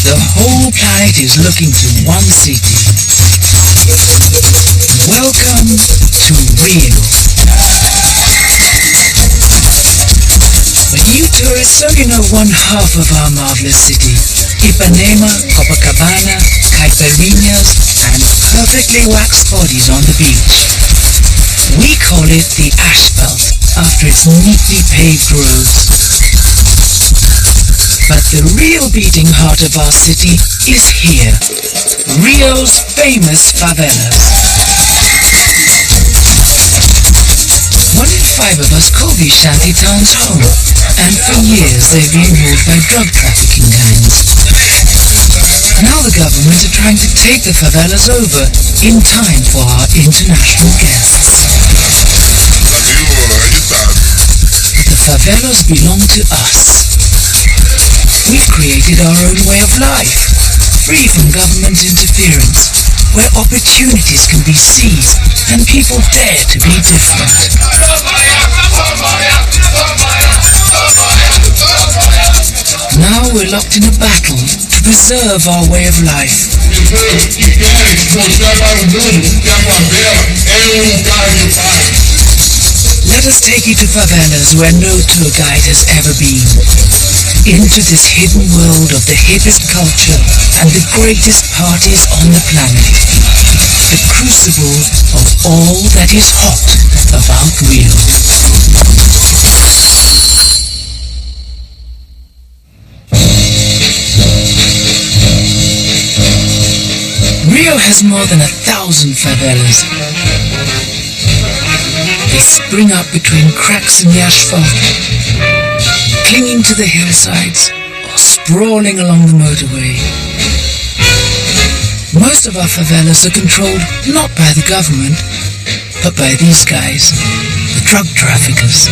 The whole planet is looking to one city. Welcome to Rio. But you tourists only know one half of our marvelous city. Ipanema, Copacabana, caipirinhas, and perfectly waxed bodies on the beach. We call it the asphalt, after its neatly paved roads. But the real beating heart of our city is here. Rio's famous favelas. 1 in 5 of us call these shanty towns home, and for years they've been ruled by drug trafficking gangs. Now the government are trying to take the favelas over in time for our international guests. The favelas belong to us. We've created our own way of life, free from government interference, where opportunities can be seized and people dare to be different. Now we're locked in a battle to preserve our way of life. Let us take you to favelas where no tour guide has ever been. Into this hidden world of the hippest culture and the greatest parties on the planet. The crucible of all that is hot about Rio. Rio has more than 1,000 favelas. They spring up between cracks in the asphalt, clinging to the hillsides or sprawling along the motorway. Most of our favelas are controlled not by the government, but by these guys, the drug traffickers.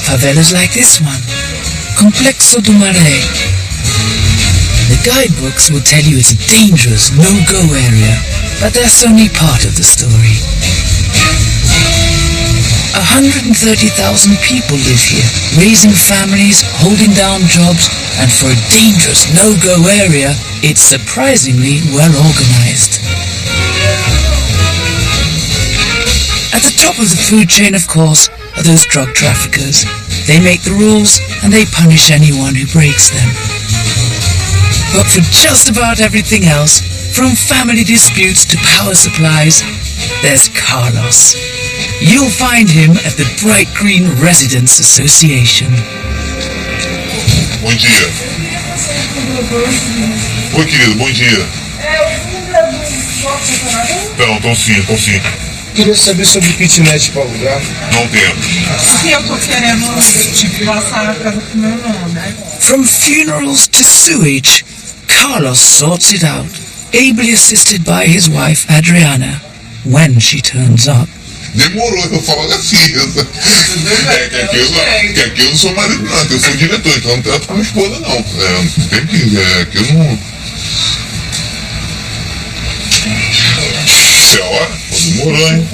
Favelas like this one, Complexo do Maré. The guidebooks will tell you it's a dangerous, no-go area, but that's only part of the story. 130,000 people live here, raising families, holding down jobs, and for a dangerous no-go area, it's surprisingly well organized. At the top of the food chain, of course, are those drug traffickers. They make the rules and they punish anyone who breaks them. But for just about everything else, from family disputes to power supplies, there's Carlos. You'll find him at the Bright Green Residents Association. Bom dia. Oi, querido, bom dia. Estão sim. Queria saber sobre kitnet para alugar. Não temos. Porque eu tô querendo, passar a casa com meu nome. From funerals to sewage, Carlos sorts it out, ably assisted by his wife Adriana, when she turns up. Demorou, eu falo assim. Que aqui eu não sou marido não, eu sou diretor, então não trato com minha esposa não. Tem que eu não... Isso é hora? Demorou, hein?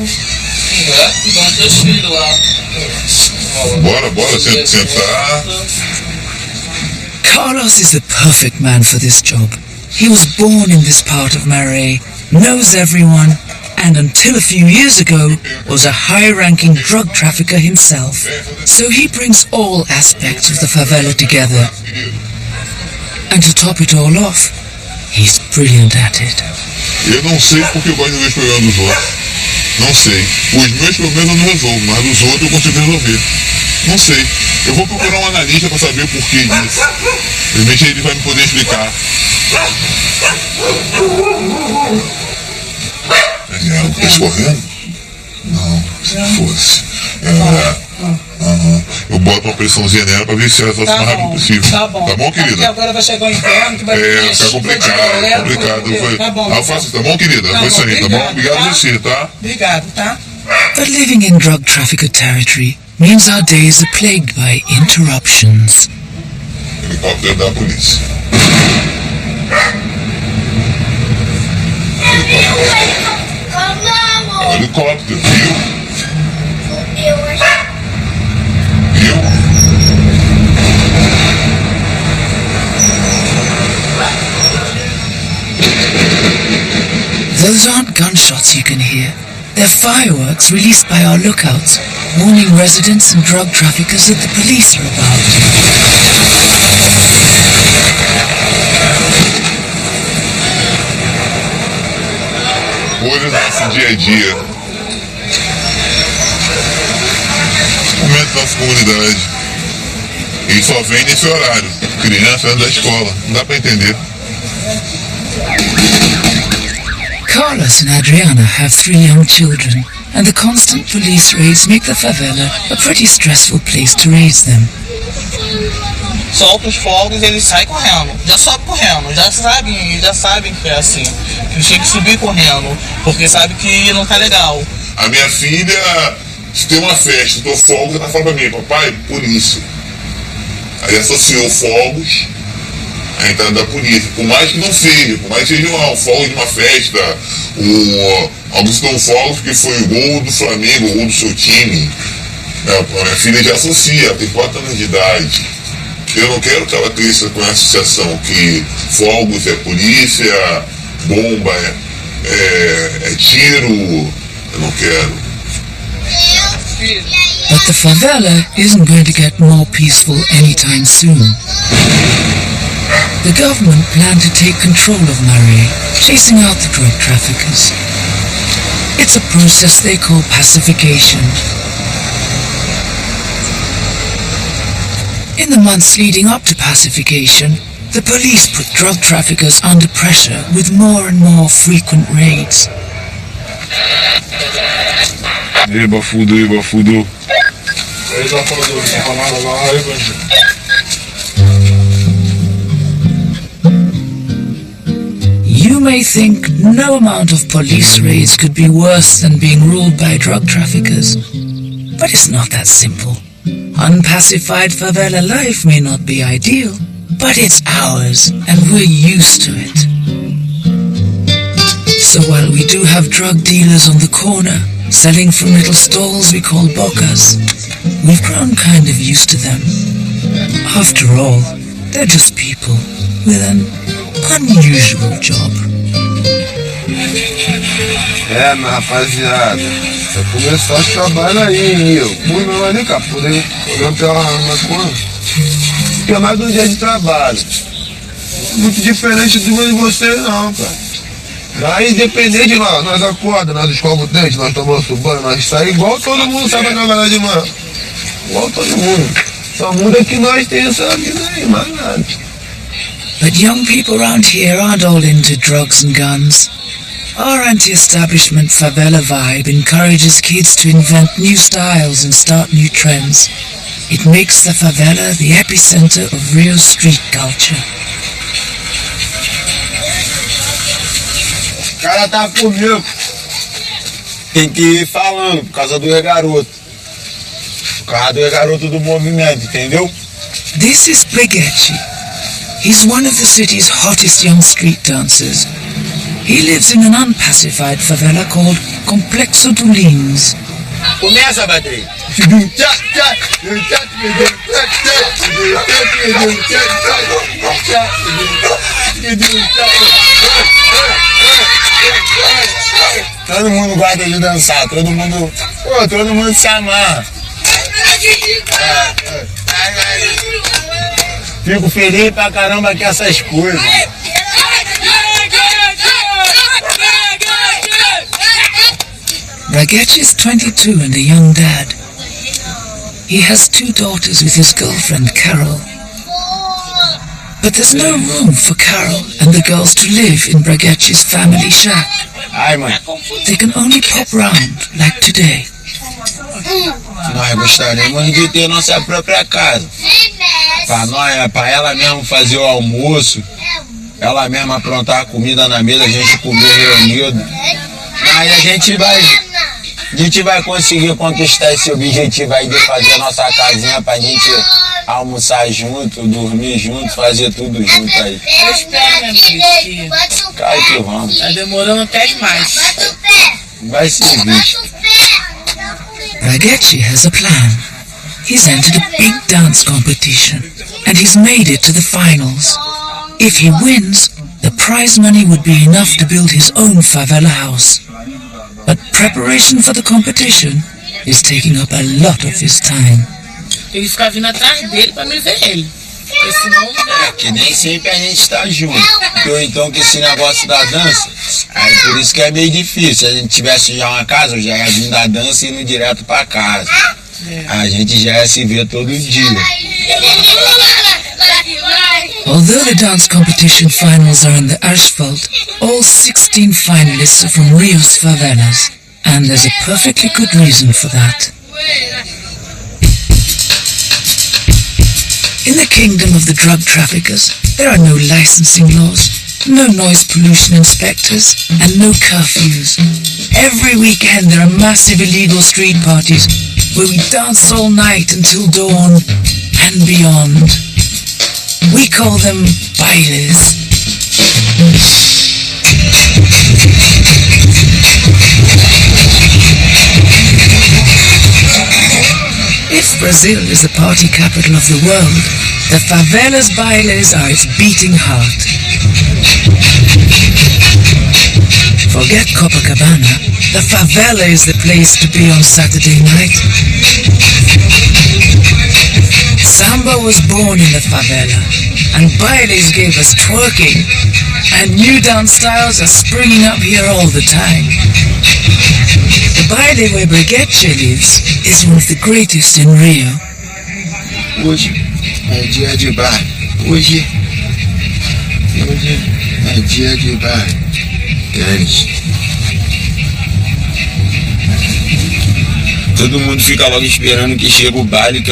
Igual teus filhos lá. Bora, sentar. Carlos is the perfect man for this job. He was born in this part of Marais, knows everyone, and until a few years ago was a high-ranking drug trafficker himself. So he brings all aspects of the favela together. And to top it all off, he's brilliant at it. Eu não sei porque eu gosto de ver os problemas dos outros. Não sei. Os meus problemas eu não resolvo, mas os outros eu consigo resolver. Não sei. Eu vou procurar um analista para saber o porquê disso. Realmente ele vai me poder explicar. Tá escorrendo? Não, se fosse. Eu boto uma pressãozinha nela para ver se ela resolve o mais rápido possível. Tá bom. Tá bom, querida? Porque agora vai chegar o inverno que vai ficar complicado. Tá bom. Tá fácil, tá bom, querida? Tá Foi isso aí, tá bom? Obrigado tá? a você, tá? Obrigado, tá? But living in drug trafficker territory means our days are plagued by interruptions. Helicóptero da polícia. Helicóptero, viu? Viu? Those aren't gunshots you can hear. They're fireworks released by our lookouts, warning residents and drug traffickers that the police are about. Coisas do nosso dia a dia. Momento da nossa comunidade. E só vem nesse horário. Criança da escola. Não dá pra entender. Carlos and Adriana have 3 young children, and the constant police raids make the favela a pretty stressful place to raise them. Solta os fogos e eles saem correndo. Já sobe correndo. Já sabem que é assim. Que eles têm que subir correndo. Porque sabe que não tá legal. A minha filha, se tem uma festa, tô fogos, ela fala pra mim, papai, polícia. Aí associou fogos à entrada da polícia. Por mais que não seja, por mais que seja um fogo de uma festa, alguns estão fogos porque foi o gol do Flamengo, o gol do seu time. A minha filha já associa, ela tem 4 anos de idade. Eu não quero que ela cresça com a associação que fogos é polícia, bomba é tiro. Eu não quero. But the favela isn't going to get more peaceful anytime soon. The government plan to take control of Maré, chasing out the drug traffickers. It's a process they call pacification. In the months leading up to pacification, the police put drug traffickers under pressure with more and more frequent raids. Eba fudo. You may think no amount of police raids could be worse than being ruled by drug traffickers. But it's not that simple. Unpacified favela life may not be ideal, but it's ours and we're used to it. So while we do have drug dealers on the corner, selling from little stalls we call bocas, we've grown kind of used to them. After all, they're just people with an unusual job. Minha rapaziada, vai começar os trabalhos aí, hein, eu. Pô, não vai nem cá, poder pela maconha. Porque é mais um dia de trabalho. Muito diferente do de vocês não, cara. Aí, independente de nós acordamos, nós escovamos o dente, nós tomamos banho, nós saímos igual todo mundo sai pra trabalhar de manhã. Igual todo mundo. Só muda que nós temos essa vida aí, mais nada. But young people around here aren't all into drugs and guns. Our anti-establishment favela vibe encourages kids to invent new styles and start new trends. It makes the favela the epicenter of real street culture. O cara tá comigo. Tem que ir falando por causa do garoto. Por causa do garoto do movimento, entendeu? This is Breguete. He's one of the city's hottest young street dancers. He lives in an unpacified favela called Complexo do Lins. Começa, Badrei. Todo mundo gosta de dançar, todo mundo se amarra. Fico feliz pra caramba com essas coisas. Breguete is 22 and a young dad. He has 2 daughters with his girlfriend Carol. But there's no room for Carol and the girls to live in Breguete's family shack. Ai, mãe. They can only pop round like today. Nós gostaríamos de ter nossa própria casa. Pra ela mesma fazer o almoço, ela mesma aprontar a comida na mesa, a gente comer reunido. Mas a gente vai conseguir conquistar esse objetivo aí de fazer a nossa casinha pra gente almoçar junto, dormir junto, fazer tudo junto aí. Eu espero, meu amigo. Claro que vamos. Tá demorando até demais. Vai servir. Breguete has a plan. He's entered a big dance competition and he's made it to the finals. If he wins, the prize money would be enough to build his own favela house. But preparation for the competition is taking up a lot of his time. Ele fica vindo atrás dele pra me ver ele. Porque senão... Que nem sempre a gente tá junto. Ou então que esse negócio da dança, aí por isso que é meio difícil. Se a gente tivesse já uma casa, eu já ia vir da dança e indo direto pra casa. A gente já ia se ver todo dia. Although the dance competition finals are in the asphalt, all 16 finalists are from Rio's favelas, and there's a perfectly good reason for that. In the kingdom of the drug traffickers, there are no licensing laws, no noise pollution inspectors, and no curfews. Every weekend there are massive illegal street parties where we dance all night until dawn and beyond. We call them bailes. If Brazil is the party capital of the world, the favela's bailes are its beating heart. Forget Copacabana, the favela is the place to be on Saturday night. Samba was born in the favela, and bailes gave us twerking, and new dance styles are springing up here all the time. The baile where Bregueche lives is one of the greatest in Rio. Hoje é dia de baile. Hoje é dia de baile. Todo mundo fica logo esperando que chega o baile,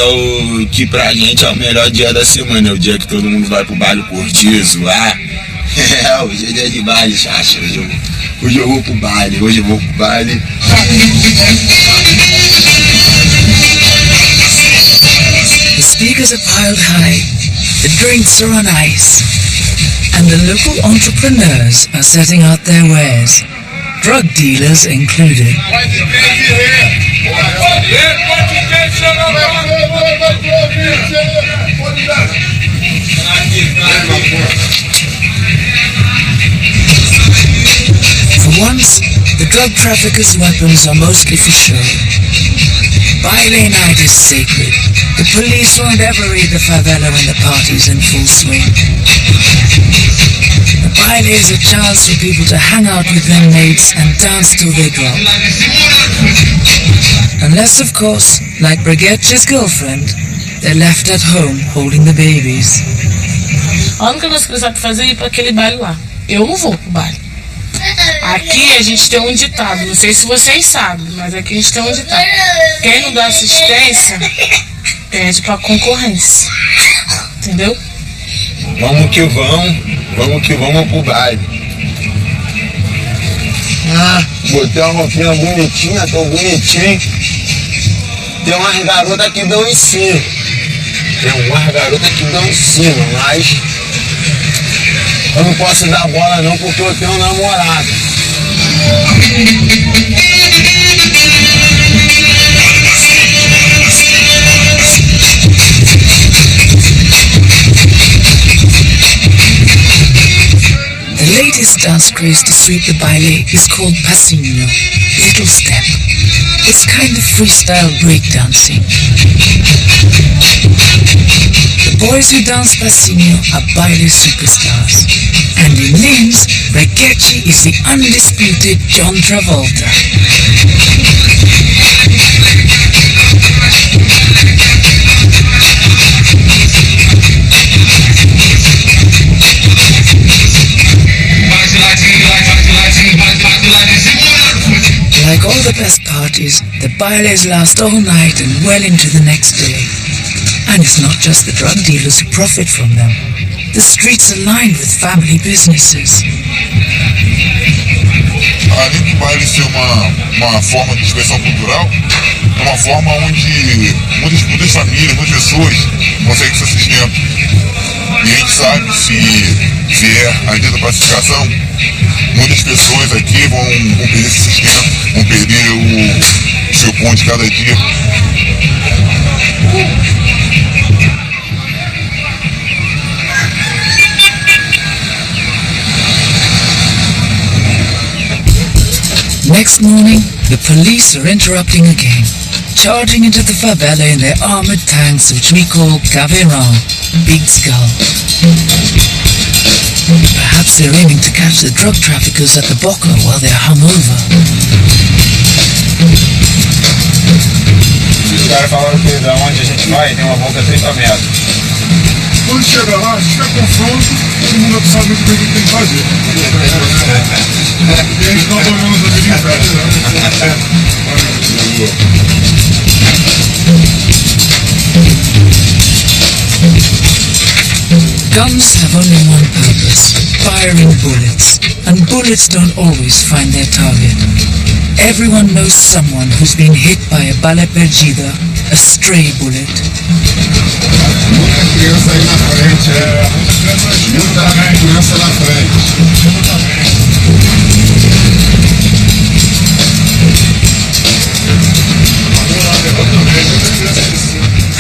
que pra gente é o melhor dia da semana. É o dia que todo mundo vai pro baile curtir, zoar. Hoje é dia de baile, chacha. Hoje eu vou pro baile, The speakers are piled high, the drinks are on ice, and the local entrepreneurs are setting out their wares, drug dealers included. For once, the drug traffickers' weapons are mostly for show. Baile night is sacred. The police won't ever raid the favela when the party's in full swing. The baile is a chance for people to hang out with their mates and dance till they drop. Unless, of course, like Bregueche's girlfriend, they're left at home holding the babies. A única coisa que ele sabe fazer é ir pra aquele baile lá. Eu não vou pro baile. Aqui a gente tem um ditado, não sei se vocês sabem, mas aqui a gente tem um ditado. Quem não dá assistência, perde pra concorrência. Entendeu? Vamos que vamos pro baile. Botei uma roupinha bonitinha, tô bonitinho. Tem umas garotas que dão em cima. Mas eu não posso dar bola não porque eu tenho um namorado. The latest dance craze to sweep the baile is called passinho, little step. It's kind of freestyle breakdancing. The boys who dance passinho are baile superstars. And in Lins, Bregueche is the undisputed John Travolta. Like all the best parties, the bailes last all night and well into the next day. And it's not just the drug dealers who profit from them. The streets are lined with family businesses. Além do baile ser uma forma de expressão cultural, é uma forma onde muitas famílias, muitas pessoas conseguem seu sustento. E a gente sabe, se vier a pacificação, muitas pessoas aqui vão perder esse sustento, vão perder o seu pão de cada dia. next morning, the police are interrupting again, charging into the favela in their armored tanks which we call Caveirão, Big Skull. Perhaps they're aiming to catch the drug traffickers at the Boca while they're hungover. Os caras falaram que da onde a gente vai tem uma boca 30 metros. Quando chega lá, se tiver confronto, todo mundo sabe o que tem que fazer. E a gente não vai nos habilidades, Guns have only one purpose, firing bullets, and bullets don't always find their target. Everyone knows someone who's been hit by a bala perdida, a stray bullet. Muita criança aí na frente, muita criança na frente.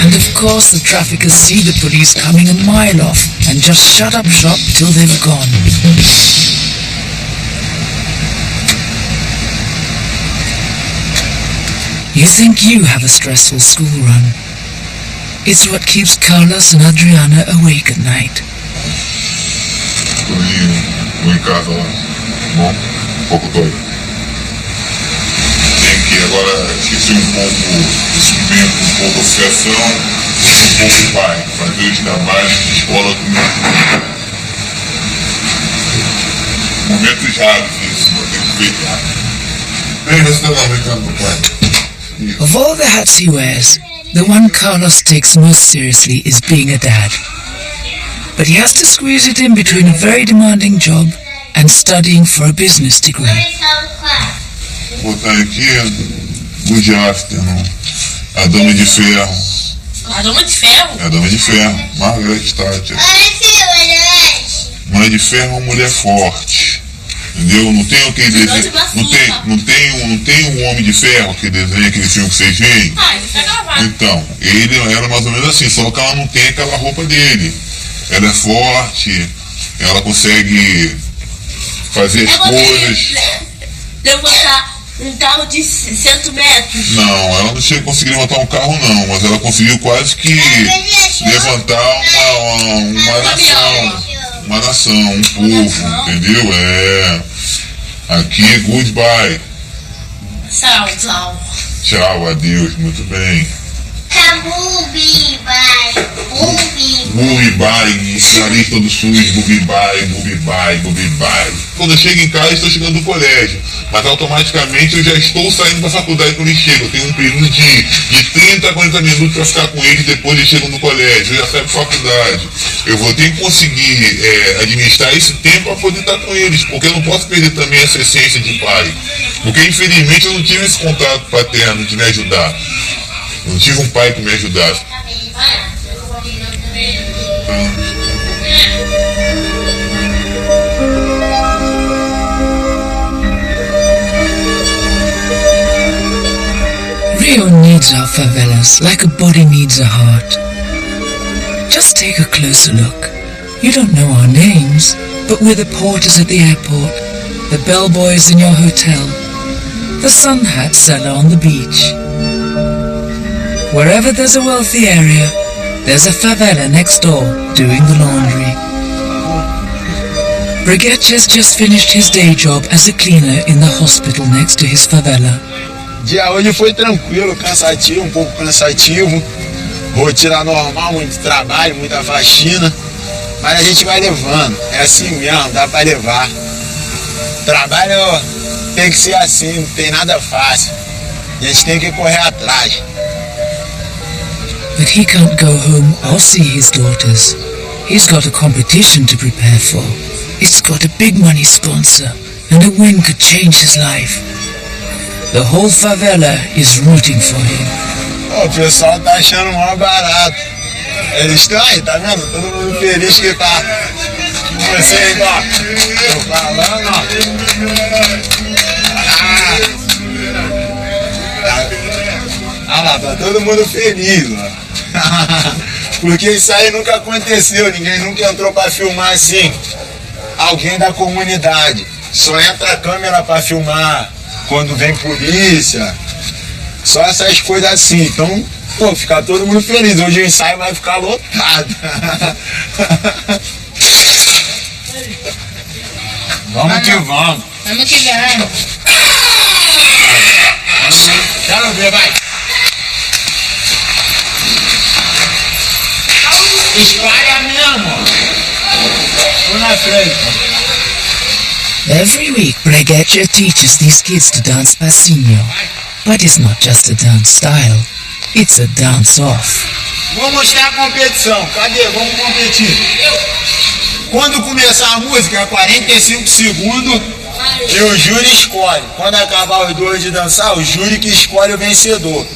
And of course the traffickers see the police coming a mile off and just shut up shop till they've gone. You think you have a stressful school run. It's what keeps Carlos and Adriana awake at night. Tô em casa lá. Bom, pouco doido. Tem que agora esquecer um pouco o sofrimento, um pouco a associação, um pouco o pai. Fazer os trabalhos de escola com meu filho. Momentos raros isso, vou ter que ver. Bem, você tá lá brincando com o pai. Of all the hats he wears, the one Carlos takes most seriously is being a dad. But he has to squeeze it in between a very demanding job and studying for a business degree. Vou botar aqui Good Afternoon, a Dama de Ferro. A Dama de Ferro? É a Dama de Ferro, Margaret Thatcher. Mãe de Ferro é uma mulher forte. Entendeu? Não tem aquele desenho. Não tem um Homem de Ferro, aquele desenho, aquele filme que vocês veem. Ah, isso tá gravado. Então, ele era mais ou menos assim, só que ela não tem aquela roupa dele. Ela é forte, ela consegue fazer as coisas. Levantar um carro de 100 metros. Não, ela não chega a conseguir levantar um carro não, mas ela conseguiu quase que levantar uma nação, um povo, entendeu? É. Aqui é goodbye. Tchau. Tchau, adeus, muito bem. Bubibai, nariz todo sujo, bubibai. Quando eu chego em casa, estou chegando do colégio, mas automaticamente eu já estou saindo da faculdade quando eles chegam. Eu tenho um período de 30 a 40 minutos para ficar com eles depois eles chegam no colégio, eu já saio para faculdade. Eu vou ter que conseguir administrar esse tempo para poder estar com eles, porque eu não posso perder também essa essência de pai. Porque infelizmente eu não tive esse contato paterno de me ajudar. Eu não tive um pai que me ajudasse. Rio needs our favelas like a body needs a heart. Just take a closer look. You don't know our names, but we're the porters at the airport, the bellboys in your hotel, the sun hat seller on the beach. Wherever there's a wealthy area, there's a favela next door doing the laundry. Briguetes just finished his day job as a cleaner in the hospital next to his favela. O dia hoje foi tranquilo, cansativo, um pouco cansativo. Rotina normal, muito trabalho, muita faxina. Mas a gente vai levando, é assim mesmo, dá pra levar. Trabalho tem que ser assim, não tem nada fácil. A gente tem que correr atrás. But he can't go home or see his daughters. He's got a competition to prepare for. It's got a big money sponsor, and a win could change his life. The whole favela is rooting for him. O pessoal tá achando mó barato. Eles estão aí, tá vendo? Todo mundo feliz que tá com vocês, ó. Tô falando, ó. Ah lá, tá todo mundo feliz, ó. Porque isso aí nunca aconteceu, ninguém nunca entrou pra filmar assim. Alguém da comunidade. Só entra a câmera pra filmar quando vem polícia, só essas coisas assim. Então, pô, fica todo mundo feliz. Hoje o ensaio vai ficar lotado. Vamos que vamos. Vamos que vamos. Quero ver, vai. Espalha mesmo. Tô na frente. Every week, Breguetia teaches these kids to dance passinho. But it's not just a dance style, it's a dance-off. Vou mostrar a competição. Cadê? Vamos competir. Quando começar a música, 45 segundos, e o júri escolhe. Quando acabar os dois de dançar, o júri que escolhe o vencedor.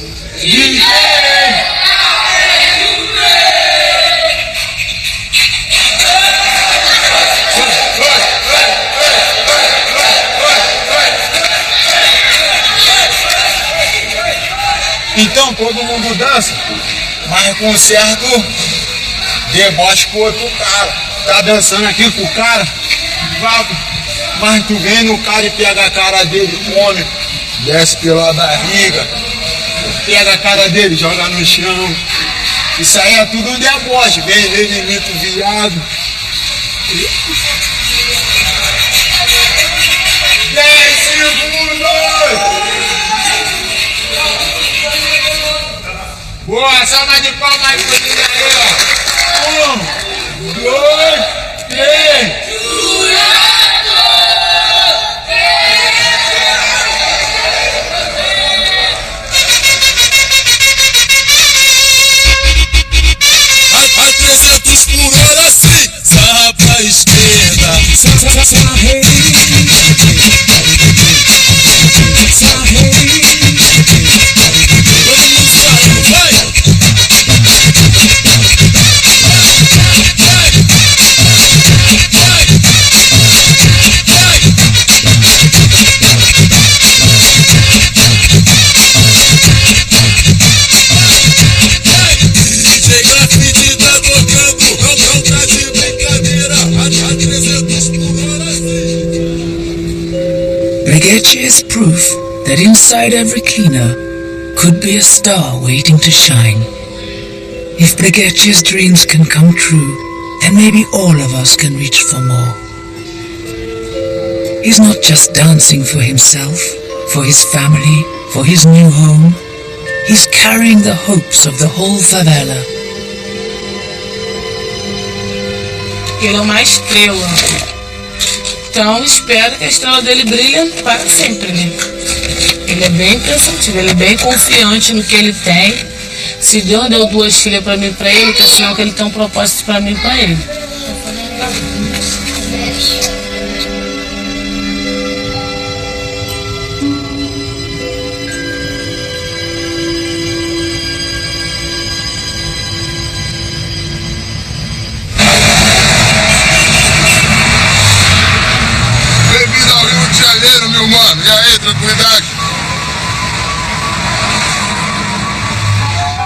Então todo mundo dança, mas com certo deboche com outro cara. Tá dançando aqui com o cara, mas tu vem no cara e pega a cara dele, come, desce pela barriga, pega a cara dele, joga no chão. Isso aí é tudo um deboche, vem ele imita o viado. 10 segundos! Boa, salva de palmas aí, menina aí, ó. 1, 2, 3. A 300 por hora sim, sarra pra esquerda. Sarrei. Breguetia is proof that inside every cleaner could be a star waiting to shine. If Breguetia's dreams can come true, then maybe all of us can reach for more. He's not just dancing for himself, for his family, for his new home. He's carrying the hopes of the whole favela. Ele é uma estrela. Então espero que a estrela dele brilhe para sempre, né? Ele é bem pensativo, ele é bem confiante no que ele tem. Se Deus deu 2 filhas para mim e para ele, que é sinal que ele tem um propósito para mim e para ele. Bem-vindo ao Rio de Janeiro, meu mano. E aí, tranquilidade?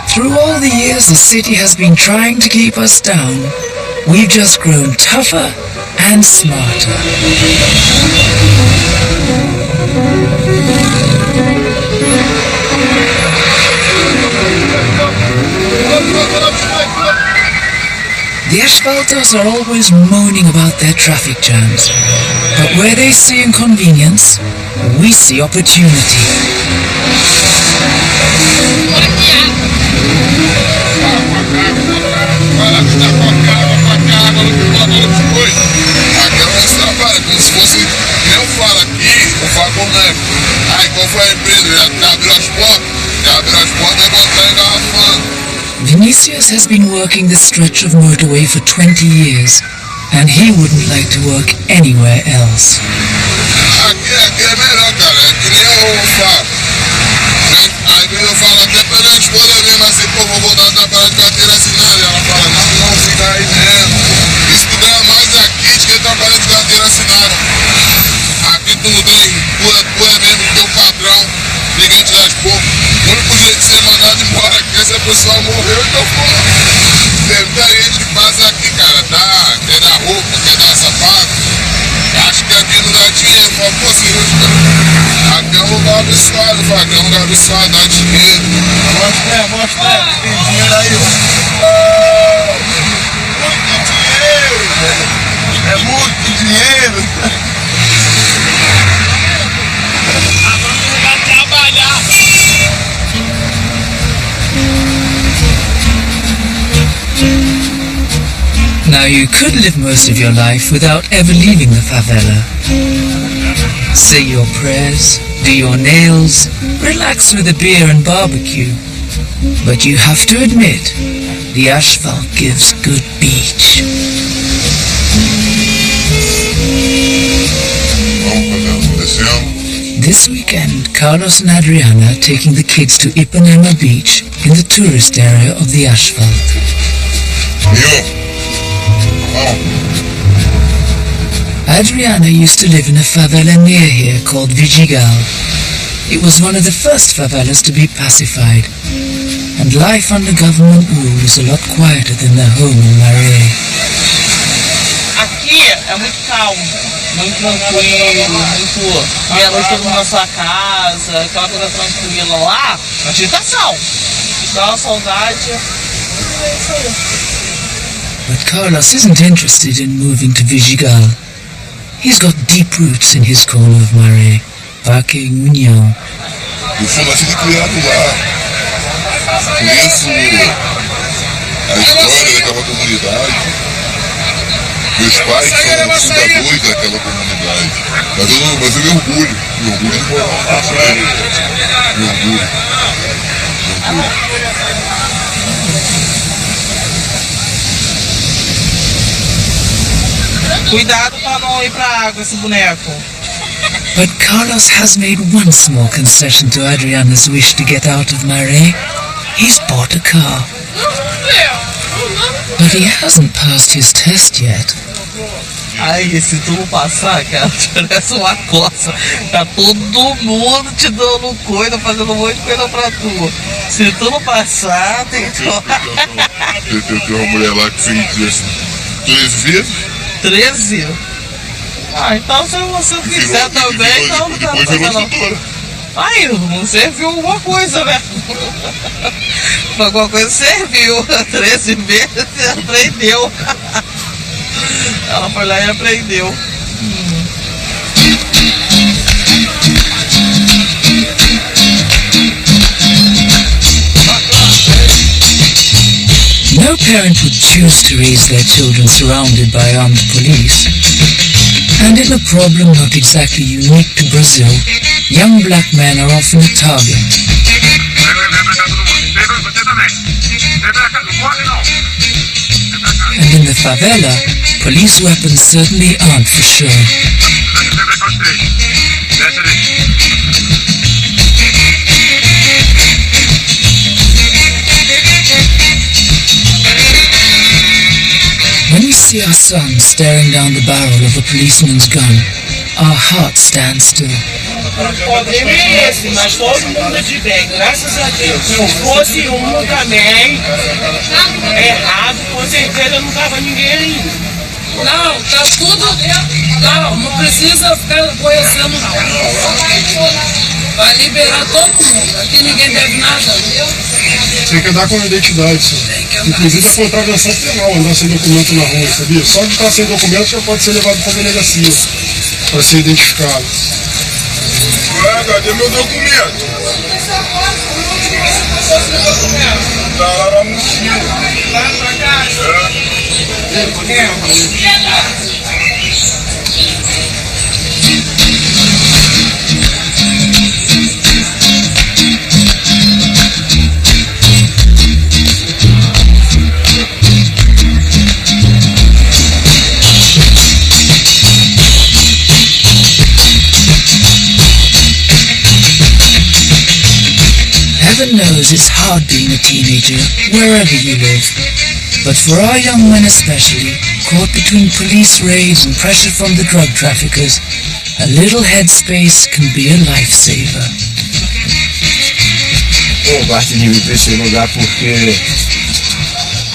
Through all the years the city has been trying to keep us down, we've just grown tougher and smarter. The asphaltos are always moaning about their traffic jams, but where they see inconvenience, we see opportunity. Aqui é o nosso trabalho, como se fosse, eu falo aqui, eu falo como é. Aí qual foi a empresa? Já abriu as portas e botar engarrafando. Vinicius has been working this stretch of motorway for 20 years, and he wouldn't like to work anywhere else. Aqui é melhor, cara, é que nem eu falo. Às vezes eu falo até pra minha esposa mesmo, assim, pô, vou voltar a trabalhar de carteira assinada. E ela fala, não, fica aí mesmo. Isso tu ganha mais aqui do que trabalhar de carteira assinada. Aqui tu não tem, tu é mesmo teu patrão, ninguém te dá de pouco. O único jeito de ser mandado embora aqui é se a pessoa morreu, então pô. Tem muita gente que passa aqui, cara, quer dar roupa, quer dar sapato. Acho que aqui não dá dinheiro, mas pô, cirúrgica. Aqui aqui é um lugar abençoado, pai. Aqui é um lugar abençoado, dá dinheiro. Mostra, tem dinheiro aí. Muito dinheiro. É muito dinheiro. Agora você vai trabalhar. Now you could live most of your life without ever leaving the favela. Say your prayers, do your nails, relax with a beer and barbecue. But you have to admit, the asphalt gives good beach. This weekend, Carlos and Adriana are taking the kids to Ipanema Beach in the tourist area of the asphalt. Adriana used to live in a favela near here called Vidigal. It was one of the first favelas to be pacified, and life under government rule is a lot quieter than their home in Maré. Aqui é muito calmo, muito tranquilo, muito meia-noite todo mundo na sua casa, aquela coisa tranquila. Lá, agitação, dá uma saudade. É isso aí. But Carlos isn't interested in moving to Vidigal. He's got deep roots in his corner of Maré, Parque União. Eu fui nascido e criado lá. Conheço a história daquela comunidade. Meus pais são os fundadores daquela comunidade. Mas eu me orgulho. Me orgulho de morar lá. Me orgulho. Cuidado para não ir pra água esse boneco. But Carlos has made one small concession to Adriana's wish to get out of Maré. He's bought a car. But he hasn't passed his test yet. Aí, se tu não passar, cara, parece uma coça. Tá todo mundo te dando coisa, fazendo um monte de coisa pra tu. Se tu não passar, tem que... Tem uma mulher lá que fez isso 13 vezes. 13? Ah, então se você quiser também, então não depois virou instrutora. Aí, não serviu alguma coisa, né? Alguma coisa serviu. 13 vezes aprendeu. Ela foi lá e aprendeu. No parent would choose to raise their children surrounded by armed police. And in a problem not exactly unique to Brazil, young black men are often a target. And in the favela, police weapons certainly aren't for sure. When we see our son staring down the barrel of a policeman's gun, our heart stands still. O problema é esse, mas todo mundo é de bem, graças a Deus. Se eu fosse um também errado, com certeza não tava ninguém aí. Não, tá tudo. Não precisa ficar conhecendo não. Vai liberar todo mundo. Aqui ninguém deve nada. Tem que andar com a identidade, senhor. Inclusive é com atravessar penal, andar sem documento na rua, sabia? Só de estar sem documento já pode ser levado para a delegacia para ser identificado. Ué, cadê meu documento? Tá lá na mochila. Vai pra casa. Heaven knows it's hard being a teenager, wherever you live. But for our young men especially, caught between police raids and pressure from the drug traffickers, a little headspace can be a lifesaver. Eu gosto de vir para esse lugar porque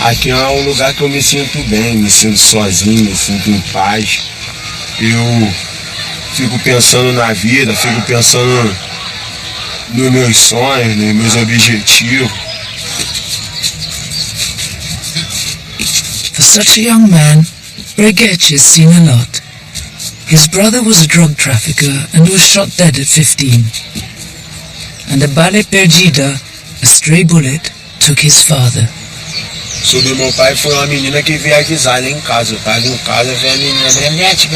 aqui é um lugar que eu me sinto bem, me sinto sozinho, me sinto em paz. Eu fico pensando na vida, fico pensando nos meus sonhos, nos meus objetivos. For such a young man, Breguet has seen a lot. His brother was a drug trafficker and was shot dead at 15. And a bala perdida, a stray bullet, took his father. Sobre meu pai foi uma menina que veio avisar lá em casa. Eu tava em casa, veio a menina, Breguet,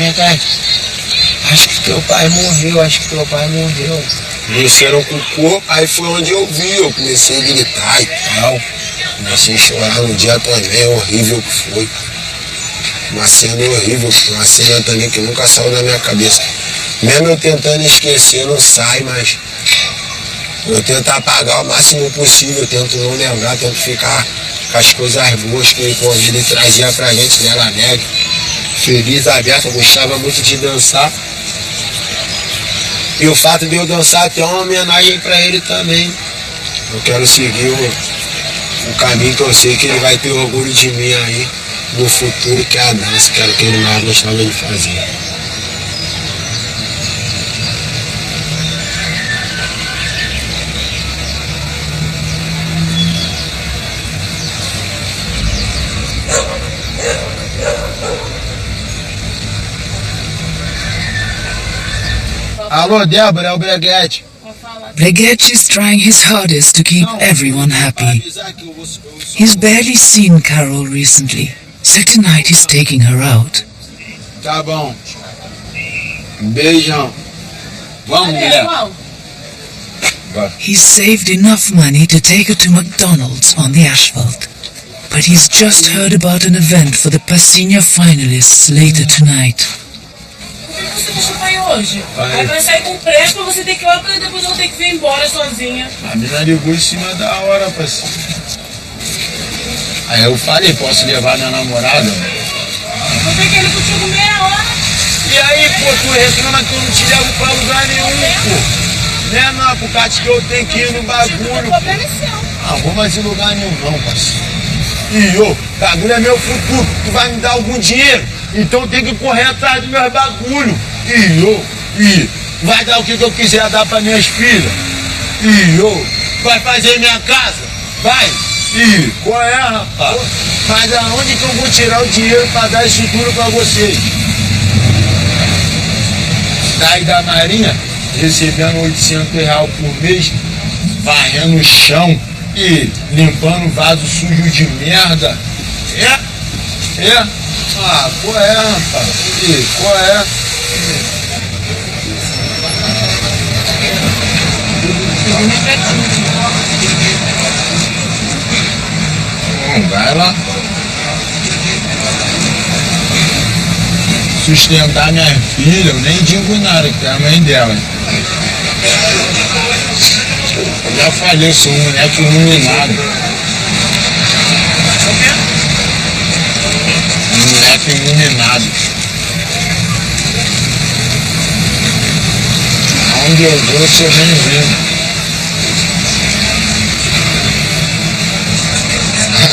acho que teu pai morreu. Desceram com o corpo, aí foi onde eu vi, eu comecei a gritar e tal. Comecei a chorar no dia também, horrível que foi. Uma cena horrível, uma cena também que nunca saiu da minha cabeça. Mesmo eu tentando esquecer, não sai, mas eu tento apagar o máximo possível, eu tento não lembrar, tento ficar com as coisas boas que ele trazia pra gente, dela alegre, feliz, aberta, eu gostava muito de dançar. E o fato de eu dançar até é uma homenagem pra ele também. Eu quero seguir o caminho que eu sei que ele vai ter orgulho de mim aí no futuro, que é a dança, que era o que ele mais gostava de fazer. Alô, Débora, é o Breguet. Breguet is trying his hardest to keep everyone happy. He's barely seen Carol recently, so tonight he's taking her out. Tá bom. Beijão. Vamos, mulher. He's saved enough money to take her to McDonald's on the asphalt. But he's just heard about an event for the Passinha finalists later tonight. Você deixou pra ir hoje? Aí vai sair com pressa pra você ter que ir lá, pra depois eu vou ter que vir embora sozinha. A menina ligou em cima da hora, parceiro. Aí eu falei, posso levar minha namorada? Vou ter que ir contigo meia hora. E aí, pô, tu reclama que eu não te levo pra lugar nenhum, pô. Não, por causa que eu tenho que ir no bagulho. Ah, vou mais em lugar nenhum não, parceiro. E ô, bagulho é meu futuro, tu vai me dar algum dinheiro, então tem que correr atrás dos meus bagulhos. E vai dar o que eu quiser dar pra minhas filhas. Vai fazer minha casa, vai. Qual é, rapaz? Mas aonde que eu vou tirar o dinheiro pra dar estrutura pra vocês? Daí da Marinha, recebendo R$800 por mês, varrendo o chão e limpando vaso sujo de merda. Ah, qual é, rapaz? Qual é? Vai lá. Sustentar minha filha, eu nem digo nada, que é a mãe dela. Eu já falei, eu sou um moleque iluminado. Um moleque iluminado. Onde eu vou, eu sou bem-vindo.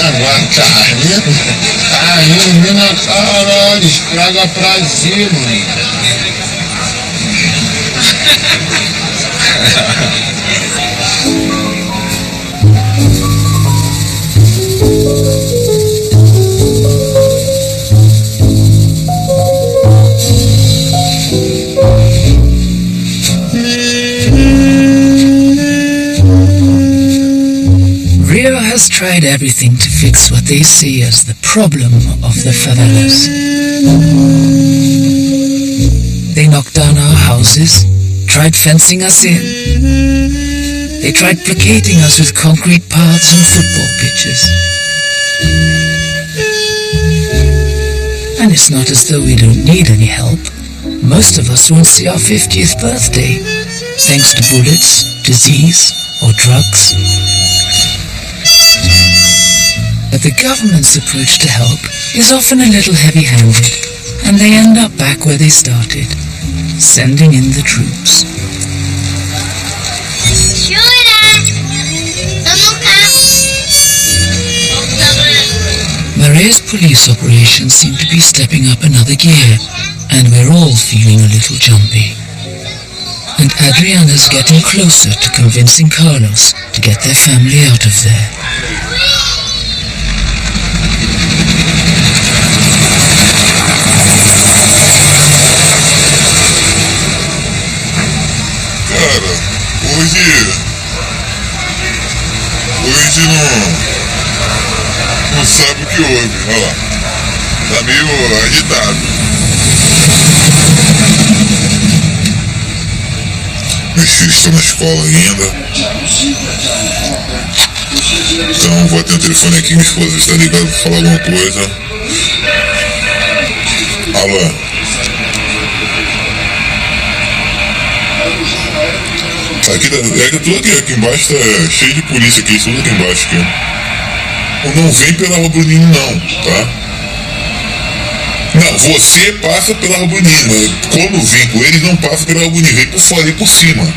Agora tá rindo, mina, caralho, estraga prazer, mano. Rio has tried everything to fix what they see as the problem of the favelas. They knocked down our houses, tried fencing us in. They tried placating us with concrete paths and football pitches. And it's not as though we don't need any help. Most of us won't see our 50th birthday, thanks to bullets, disease, or drugs. But the government's approach to help is often a little heavy-handed, and they end up back where they started, sending in the troops. Maria's police operations seem to be stepping up another gear, and we're all feeling a little jumpy. and Adriana's getting closer to convincing Carlos to get their family out of there. Cara, hoje não sabe o que houve, olha lá, tá meio agitado. Meus filhos estão na escola ainda, então vou atender o telefone aqui, minha esposa está ligada para falar alguma coisa. Alô? Aqui embaixo tá cheio de polícia aqui, tudo aqui embaixo aqui. Não vem pela Rua Bruninho não, tá? Não, você passa pela Rua Bruninho, mas quando vem com eles não passa pela Rua Bruninho, vem por fora e por cima.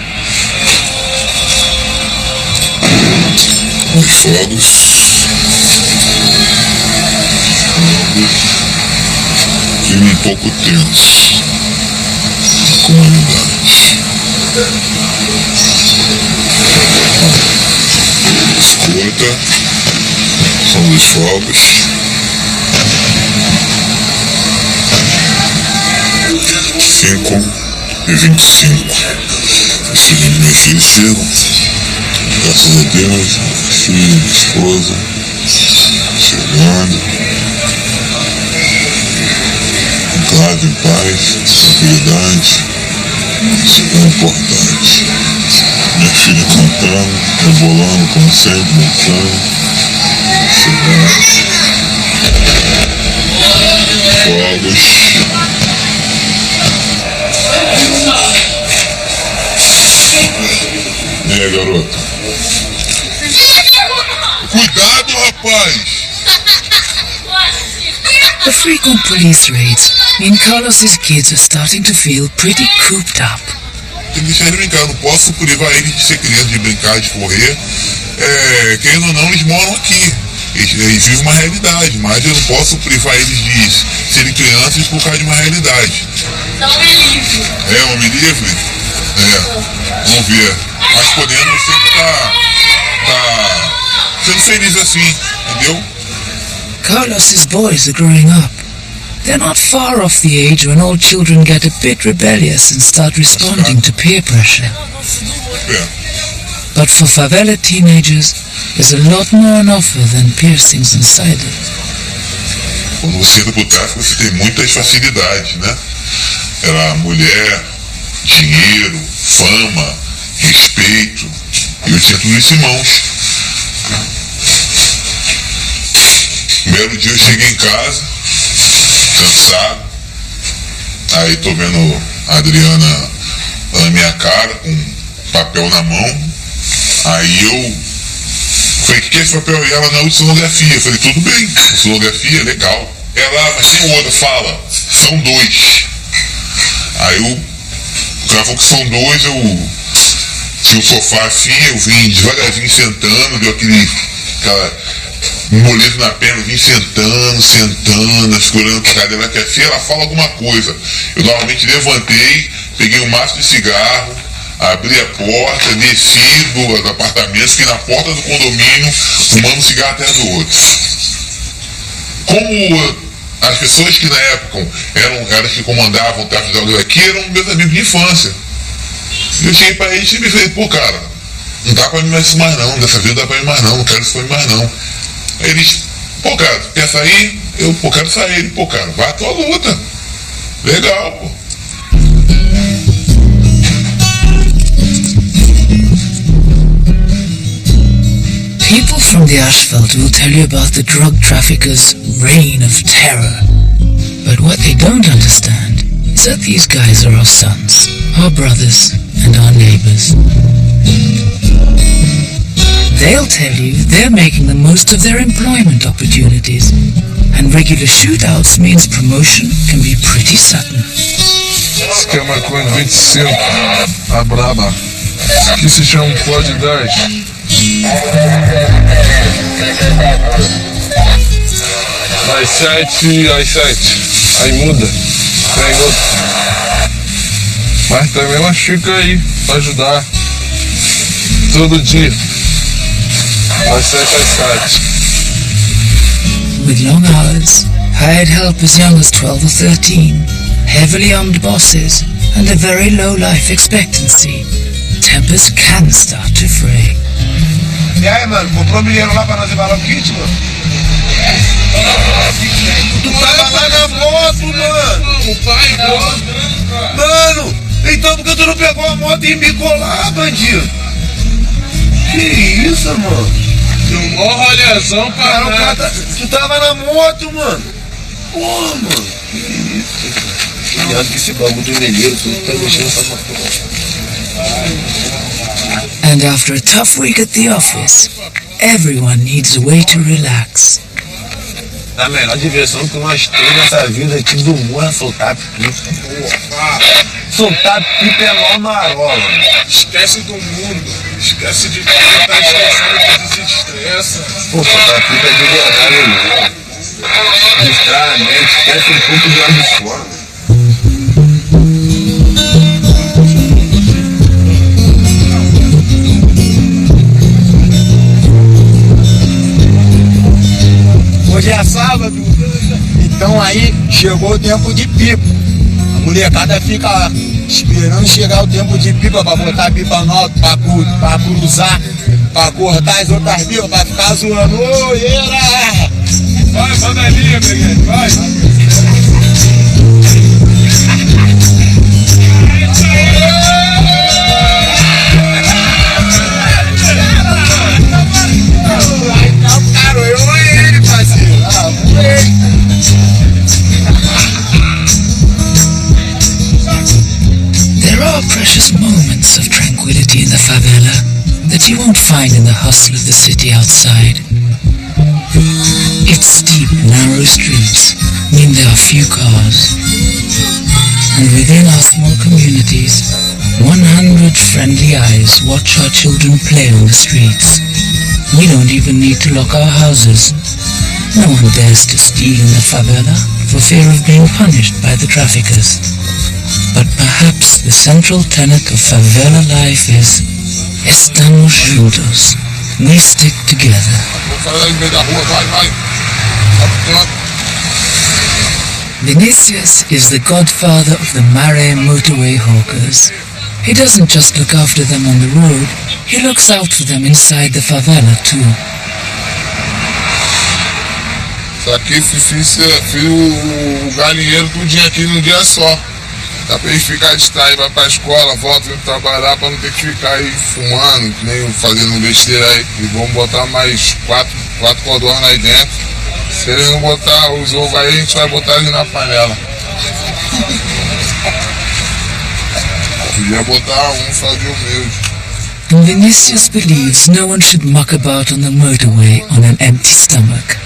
Os fogos. Clima um pouco tenso. Comunidade. Escuta, são dos fogos. 5h25. Segundo meus filhos chegam, graças a Deus, filho, esposa, chegando, em casa, em paz, tranquilidade, isso é importante. Minha filha cantando, rebolando como sempre, dançando, chegando, fogos. E aí, garota? Cuidado, rapaz! The frequent police raids mean Carlos's kids are starting to feel pretty cooped up. Tem que deixar ele brincar, eu não posso privar eles de ser criança, de brincar, de correr. Querendo ou não, eles moram aqui. Eles vivem uma realidade, mas eu não posso privar eles de serem crianças por causa de uma realidade. Homem livre. É, homem livre? Vamos ver. Mas podemos sempre tá sendo feliz assim, entendeu? Carlos's boys are growing up. They're not far off the age when all children get a bit rebellious and start responding to peer pressure. But for favela teenagers, there's a lot more on offer than piercings and cider. Quando você entra pro tráfico, você tem muitas facilidades, né? Era mulher, dinheiro, fama, respeito. E eu tinha tudo isso em mãos. Um belo dia eu cheguei em casa, cansado. Aí tô vendo a Adriana na minha cara, com papel na mão. Aí eu falei, que é esse papel? E ela, não, de sonografia. Eu falei, tudo bem, sonografia, legal. Ela, mas tem outra, fala, são 2. Aí o cara falou que são 2, eu tinha um sofá assim, eu vim devagarzinho sentando, deu aquela moleza na perna, eu vim sentando, segurando a cadeira que assim, ela fala alguma coisa. Eu normalmente levantei, peguei um maço de cigarro, abri a porta, desci dos apartamentos, fiquei na porta do condomínio, fumando um cigarro atrás do outro. Como as pessoas que na época eram caras que comandavam o tráfico de drogas aqui eram meus amigos de infância. Eu cheguei pra eles e me falei, pô cara, não dá pra mim mais isso mais não, dessa vez não dá pra mim mais não quero isso pra mim mais não. Aí eles, pô cara, quer sair? Eu, pô, quero sair. Ele, pô cara, vai à tua luta. Legal, pô. People from the asphalt will tell you about the drug traffickers' reign of terror. But what they don't understand is that these guys are our sons, our brothers, and our neighbors. They'll tell you they're making the most of their employment opportunities, and regular shootouts means promotion can be pretty sudden. Esquema com 25, a braba, que se chama Pod 10. Das 7 às 7, aí muda, tem outro. Mas também machuca aí. pra ajudar. Todo dia. Das 7 às 7. With long hours, hired help as young as 12 or 13, heavily armed bosses, and a very low life expectancy, tempers can start to fray. E aí, mano, comprou mineiro lá pra nós embalar o kit, mano? Tu tava lá na moto, mano! O pai, mano! Então por que tu não pegou a moto e embicou lá, bandido? Que isso, mano? Deu um maior rolezão pra Cara, nada. tu tava na moto, mano! Porra, mano! Que isso, cara? Cuidado que esse bagulho do mineiro, tu tá deixando essa moto. And after a tough week at the office, everyone needs a way to relax. A melhor diversão que nós temos nessa vida aqui do humor é soltar pipa. Soltar pipa é mó marola. Esquece do mundo. Esquece de tudo que tá estressado que desestressa. Pô, soltar pipa é de verdade mesmo. Distrai a mente, esquece um pouco de lado de fora. Hoje é sábado, então aí chegou o tempo de pipa. A molecada fica esperando chegar o tempo de pipa pra botar pipa nova, pra cruzar, pra cortar as outras pipas, pra ficar zoando. Ô, era! Vai, manda ali, Miguel, vai! There are precious moments of tranquility in the favela that you won't find in the hustle of the city outside. Its steep, narrow streets mean there are few cars. And within our small communities, 100 friendly eyes watch our children play on the streets. We don't even need to lock our houses. No one dares to steal in the favela for fear of being punished by the traffickers. But perhaps the central tenet of favela life is estamos juntos. We stick together. Vinicius is the godfather of the Mare motorway hawkers. He doesn't just look after them on the road, he looks out for them inside the favela too. Isso aqui fiz o galinheiro tudinho aqui num dia só. Dá pra eles ficar distraídos, vai pra escola, volta pra trabalhar pra não ter que ficar aí fumando, nem fazendo besteira aí. E vamos botar mais quatro codornas aí dentro. Se eles não botar os ovos aí, a gente vai botar eles na panela. Podia botar um, fazer o mesmo. And Vinicius believes no one should muck about on the motorway on an empty stomach.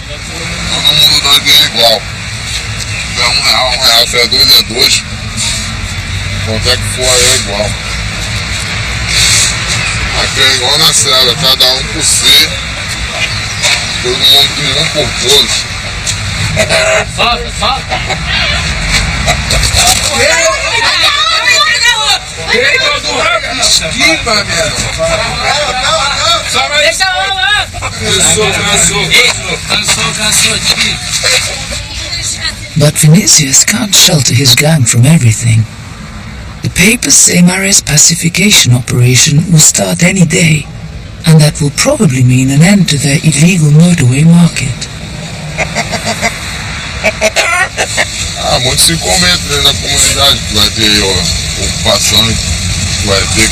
Todo mundo doido é igual. Se é R$1, se é 2, é 2. Quanto é que for aí é igual. Aqui é igual na selva, cada um por si. Todo mundo tem um por todos. Esquiva, meu. Deixa lá. Cansou. But Vinicius can't shelter his gang from everything. The papers say Mare's pacification operation will start any day, and that will probably mean an end to their illegal motorway market. Muitos se comentam dentro da comunidade que vai ter ocupação, que vai ter.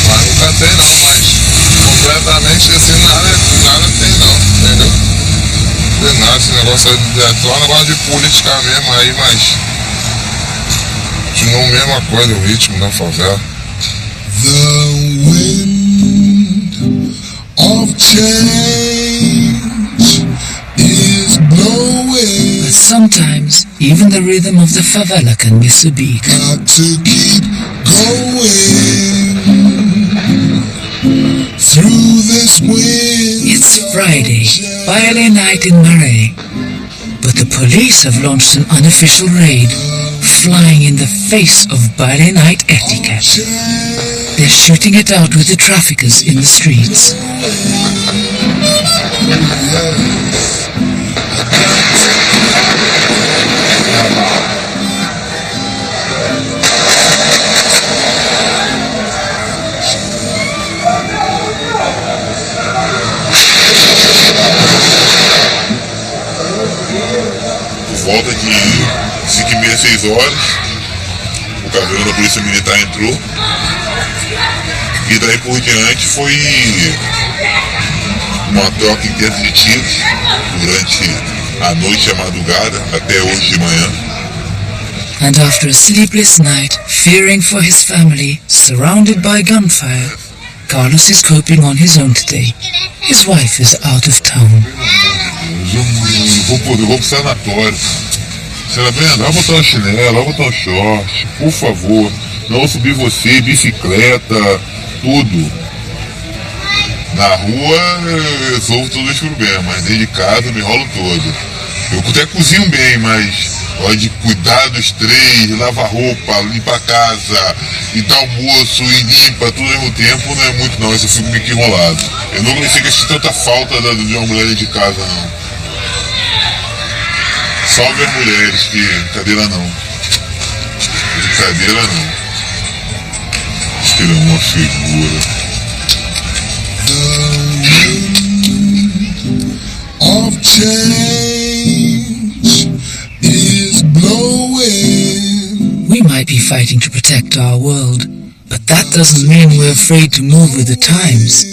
Mas nunca tem não, mas completamente assim nada tem não, entendeu? Não tem nada, esse negócio é só um negócio de política mesmo aí, mas continua a mesma coisa, o ritmo da favela. The wind of change is blowing. But sometimes, even the rhythm of the favela can miss a beat. Got to keep going through this wind. It's Friday, Baile night in Mare, but the police have launched an unofficial raid, flying in the face of Baile night etiquette. They're shooting it out with the traffickers in the streets. Volta de 5h30, 6 horas, o caveirão da Polícia Militar entrou e daí por diante foi uma troca intensa de tiros durante a noite e a madrugada até hoje de manhã. And after a sleepless night, fearing for his family, surrounded by gunfire, Carlos is coping on his own today. His wife is out of town. Eu vou pro sanatório. Senhora Brenda, vai botar um chinelo, vai botar um short, por favor. Não vou subir você, bicicleta, tudo. Na rua eu resolvo todos os problemas, mas dentro de casa eu me enrolo todo. Eu até cozinho bem, mas pode cuidar dos três, lavar roupa, limpar a casa, e dar almoço e limpa tudo ao mesmo tempo, não é muito não, isso eu fico meio que enrolado. Eu não consigo sentir tanta falta de uma mulher dentro de casa não. Salve as mulheres, que brincadeira não. Brincadeira não. Tira uma figura. Of change is blowing. We might be fighting to protect our world, but that doesn't mean we're afraid to move with the times.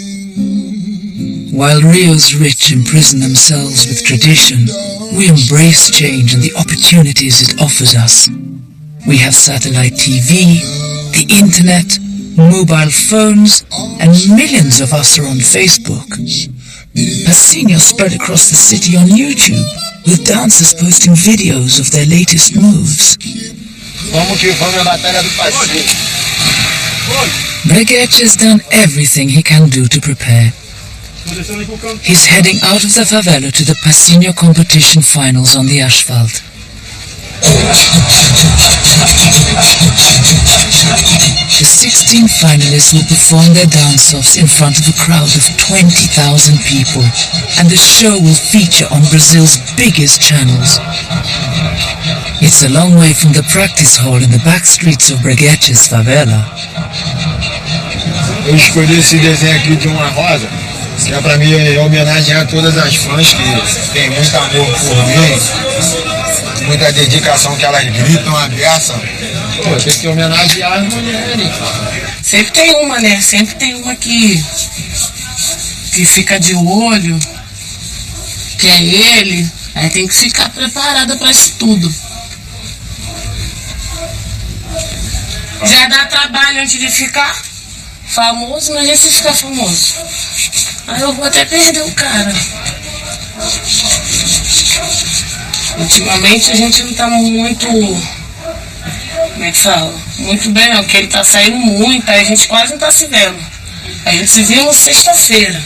While Rio's rich imprison themselves with tradition, we embrace change and the opportunities it offers us. We have satellite TV, the internet, mobile phones, and millions of us are on Facebook. Passinho spread across the city on YouTube, with dancers posting videos of their latest moves. Vamos que vamos, a batalha do Passinho. Breguet has done everything he can do to prepare. He's heading out of the favela to the Passinho competition finals on the asphalt. The 16 finalists will perform their dance-offs in front of a crowd of 20,000 people, and the show will feature on Brazil's biggest channels. It's a long way from the practice hall in the back streets of Breguet's favela. Eu escolhi esse desenho aqui de uma rosa, que é pra mim homenagear todas as fãs que têm muito amor por mim, muita dedicação, que elas gritam a beça. Pô, tem que homenagear as mulheres. Sempre tem uma, né? Sempre tem uma que fica de olho, que é ele. Aí tem que ficar preparada pra isso tudo. Já dá trabalho antes de ficar famoso, mas e se ficar famoso? Aí eu vou até perder o cara. Ultimamente a gente não tá muito, como é que fala? Muito bem não, porque ele tá saindo muito, aí a gente quase não tá se vendo. A gente se viu sexta-feira.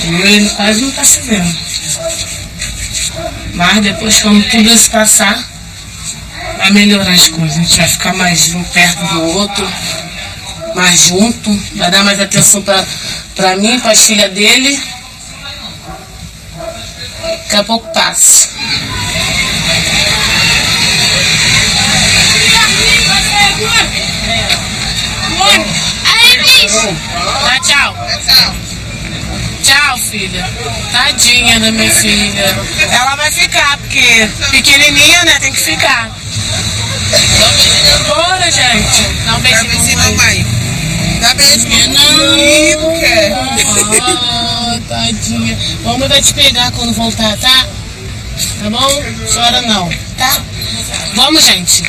Ele quase não tá se vendo. Mas depois, quando tudo isso passar, vai melhorar as coisas. A gente vai ficar mais um perto do outro, mais junto, vai dar mais atenção pra mim, para as filhas dele. Daqui a pouco passa. Tá, tchau. Tchau, filha. Tadinha da minha filha. Ela vai ficar, porque pequenininha, né? Tem que ficar. Bora, gente. Dá um beijinho pra mamãe. Dá beijinho. Não quer. Ah, tadinha. Vamos vai te pegar quando voltar, tá? Tá bom? Chora não, tá? Vamos, gente.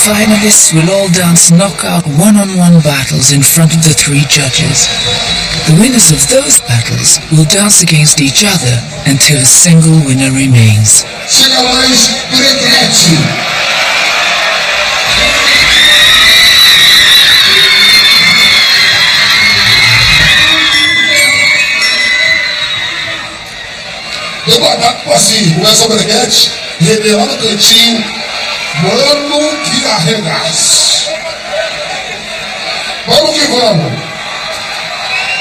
finalists will all dance knockout one-on-one battles in front of the 3 judges. The winners of those battles will dance against each other until a single winner remains. Chega mais, Breguete! Eu batato assim, começa o Breguete, revelando o cantinho, mano que arregaça. Vamos que vamos.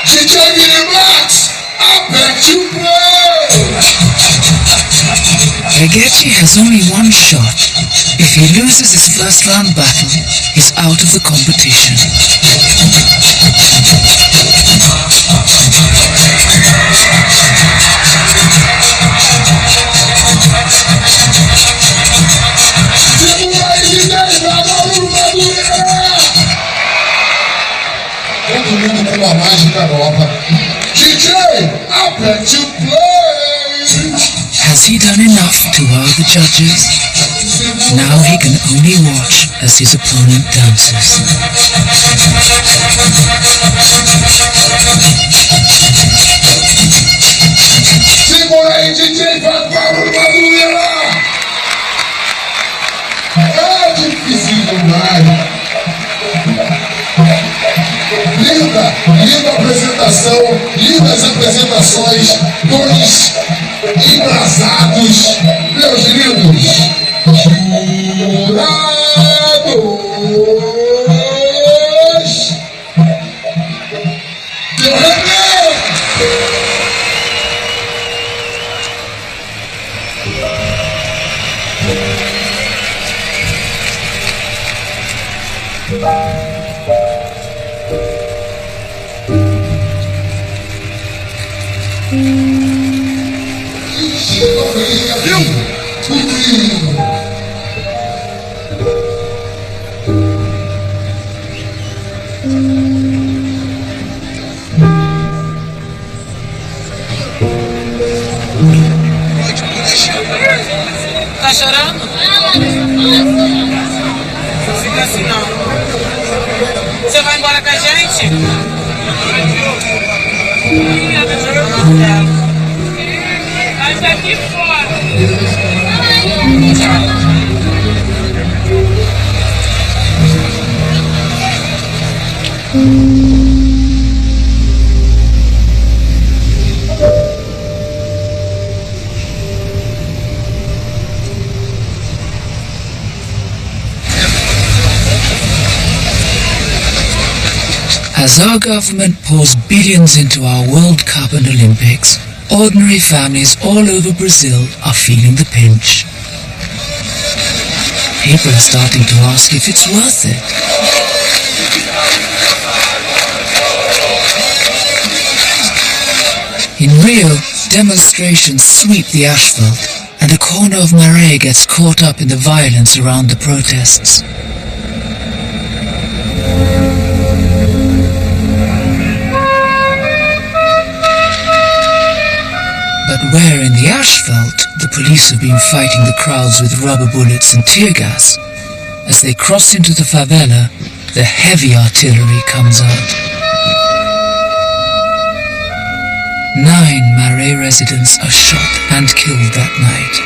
DJ Mini Max, aperte o play! Breguete has only one shot. If he loses his first round battle, he's out of the competition. Todo mundo com uma mágica nova. DJ, aperte o play! Has he done enough to wow the judges? Now he can only watch as his opponent dances. Segura aí, DJ, vai para o Madureira! É difícil demais. Linda apresentação, lindas apresentações, dois embrasados, meus lindos jurados. Deu remédio! Tá chorando? Fica assim não. Você vai embora com a gente? Mas aqui fora. As our government pours billions into our World Cup and Olympics, ordinary families all over Brazil are feeling the pinch. People are starting to ask if it's worth it. In Rio, demonstrations sweep the asphalt, and a corner of Maré gets caught up in the violence around the protests. But where in the asphalt, the police have been fighting the crowds with rubber bullets and tear gas. As they cross into the favela, the heavy artillery comes out. 9 Maré residents are shot and killed that night.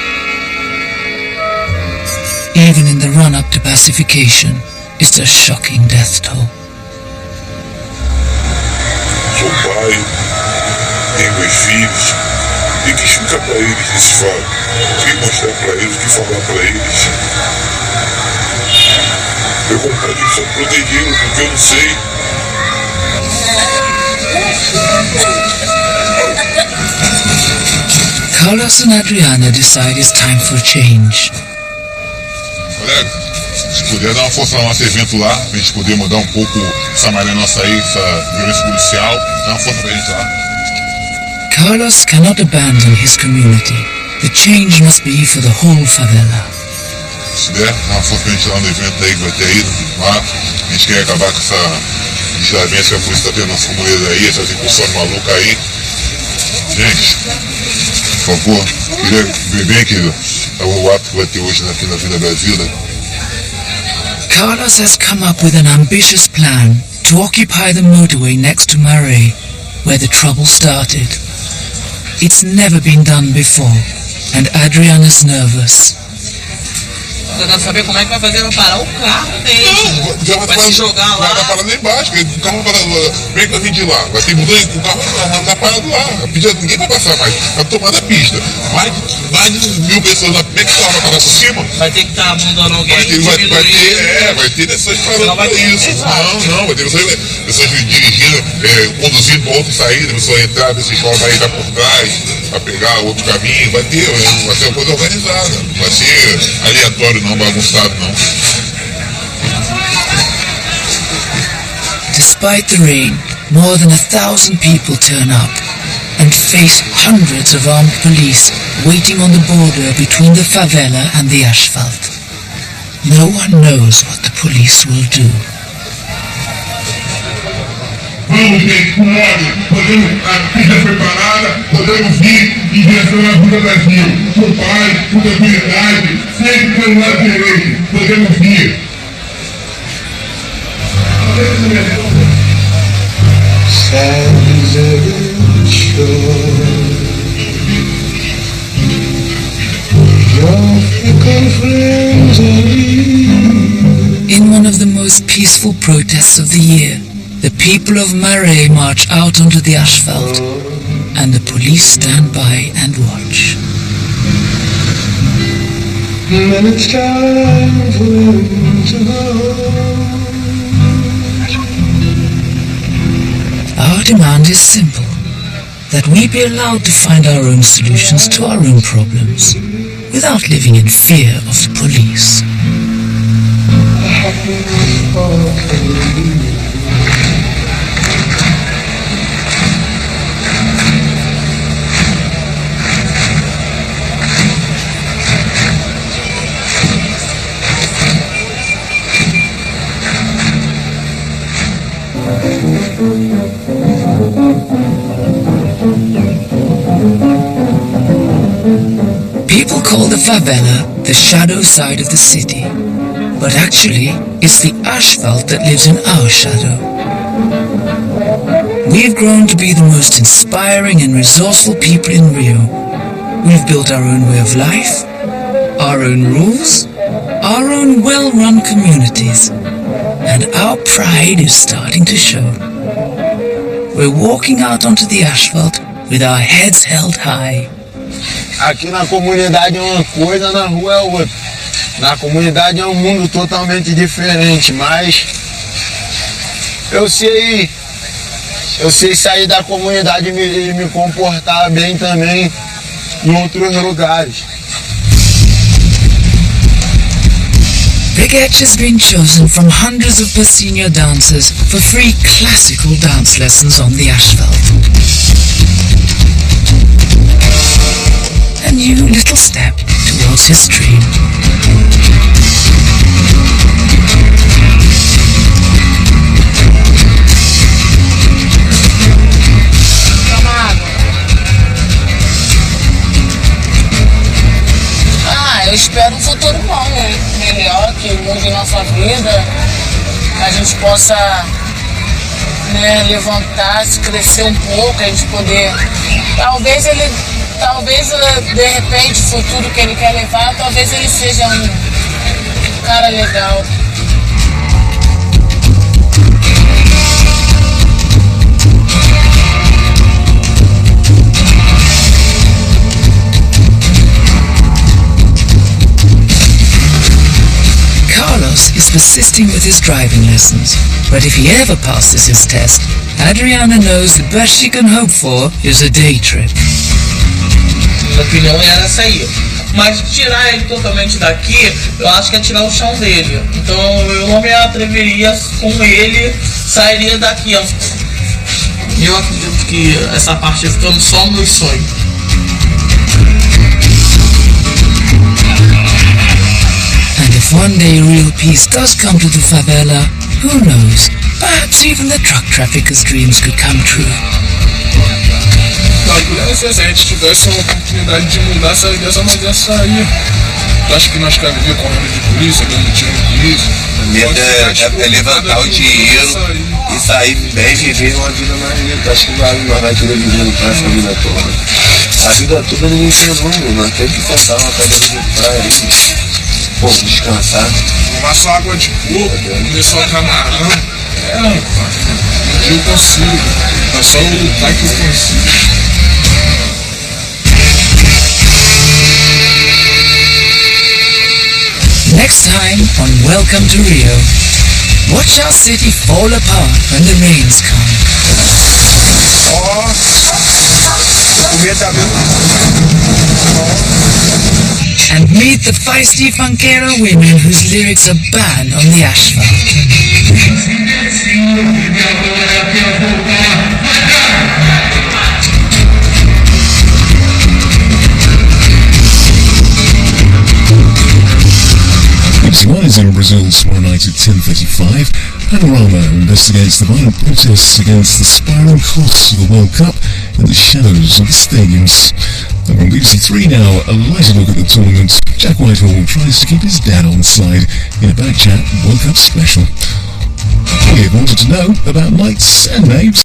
Even in the run-up to pacification, it's a shocking death toll. Sou pai, tenho 2 filhos, tem que explicar para eles desse fato, tem que mostrar para eles, tem que falar para eles. Eu vontade de só protegê-los, porque eu não sei. Carlos and Adriana decide it's time for a change. Colega, se puder dar uma força no nosso evento lá, pra gente poder mudar um pouco essa maré nossa aí, essa violência policial, dá uma força pra gente lá. Carlos cannot abandon his community. The change must be for the whole favela. Se der, dá uma força pra gente lá no evento aí que vai ter aí, lá. A gente quer acabar com essa vigilância que a polícia tá tendo na nossa comunidade aí, essas incursões malucas aí. Gente, por favor, queria ver bem que o ato que vai ter hoje aqui na Vila Brasília, Carlos has come up with an ambitious plan to occupy the motorway next to Marais, where the trouble started. It's never been done before, and Adriana's nervous. Eu quero saber como é que vai fazer pra parar o carro dele. Não, vai se jogar lá. Vai parar lá embaixo, o carro vai parar, vem que vai vir de lá. Vai ter mudança, o carro tá parado lá. Ninguém vai passar mais, tá tomando a pista. Mais de 1.000 pessoas lá, como é que o carro vai parar por cima? Vai ter que estar mandando alguém. Vai ter pessoas parando pra isso. Não, vai ter pessoas dirigindo, conduzindo pra outra saída, pessoas entrar, ver se a escola vai entrar por trás, vai pegar outro caminho, vai ser uma coisa organizada, vai ser aleatório, não bagunçado, não. Despite the rain, more than 1,000 people turn up and face hundreds of armed police waiting on the border between the favela and the asphalt. No one knows what the police will do. Vamos, gente, com ordem, podemos, a pista preparada, podemos vir em direção à Vila Brasil, com paz, com tranquilidade, sempre pelo lado direito, podemos vir. In one of the most peaceful protests of the year, the people of Marais march out onto the asphalt, and the police stand by and watch. And it's time for him to go. Our demand is simple, that we be allowed to find our own solutions to our own problems, without living in fear of the police. People call the favela the shadow side of the city, but actually it's the asphalt that lives in our shadow. We've grown to be the most inspiring and resourceful people in Rio. We've built our own way of life, our own rules, our own well-run communities, and our pride is starting to show. We're walking out onto the asphalt with our heads held high. Aqui na comunidade é uma coisa, na rua é outra. Na comunidade é um mundo totalmente diferente, mas eu sei sair da comunidade e me comportar bem também em outros lugares. Brigitte has been chosen from hundreds of Passinho dancers for free classical dance lessons on the asphalt. A new little step towards his dream. Eu espero um futuro bom, né? Melhor, que mude nossa vida, que a gente possa, né, levantar, se crescer um pouco, a gente poder. Talvez de repente o futuro que ele quer levar, talvez ele seja um cara legal. Carlos is persisting with his driving lessons, but if he ever passes his test, Adriana knows the best she can hope for is a day trip. Minha opinião era essa aí. Mas tirar ele totalmente daqui, eu acho que é tirar o chão dele. Então eu não me atreveria com ele, sairia daqui. Eu acredito que essa parte é ficando só no meu sonho. And if one day real peace does come to the favela, who knows? Perhaps even the drug traffickers' dreams could come true. Se a gente tivesse uma oportunidade de mudar dessa maneira sair. Tu acha que nós queremos viver correndo de polícia, dando tiro de polícia? meta é levantar o dinheiro e sair bem, viver uma vida mais bonita. Acho que nós vai querer viver pra essa vida toda. A vida toda ninguém tem nome, nós temos que sentar uma cadeira de praia aí, pô, descansar. Tomar só água de coco, comer só camarão. Rapaz, eu consigo. É só eu lutar que eu consigo. Next time on Welcome to Rio, watch our city fall apart when the rains come. And meet the feisty funkero women whose lyrics are banned on the asphalt. BBC One is in Brazil tomorrow night at 10:35. Panorama investigates the violent protests against the spiralling costs of the World Cup in the shadows of the stadiums. Over on BBC Three now, a lighter look at the tournament. Jack Whitehall tries to keep his dad on side in a Back Chat World Cup special. We have wanted to know about lights and names.